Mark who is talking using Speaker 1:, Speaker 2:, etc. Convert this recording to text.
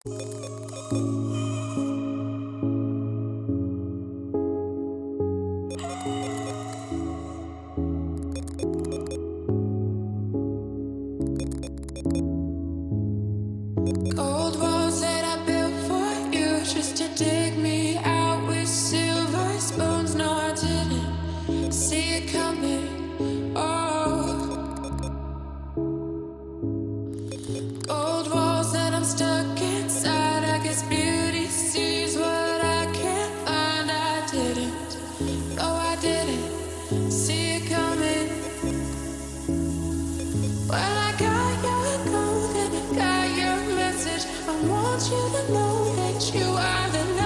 Speaker 1: Cold walls that I built for you just to dig me out with silver spoons. No, I didn't see it coming. Oh, cold walls that I'm stuck inside. I guess beauty sees what I can't find. I didn't, no, I didn't see it coming. Well, I got your code and I got your message. I want you to know that you are the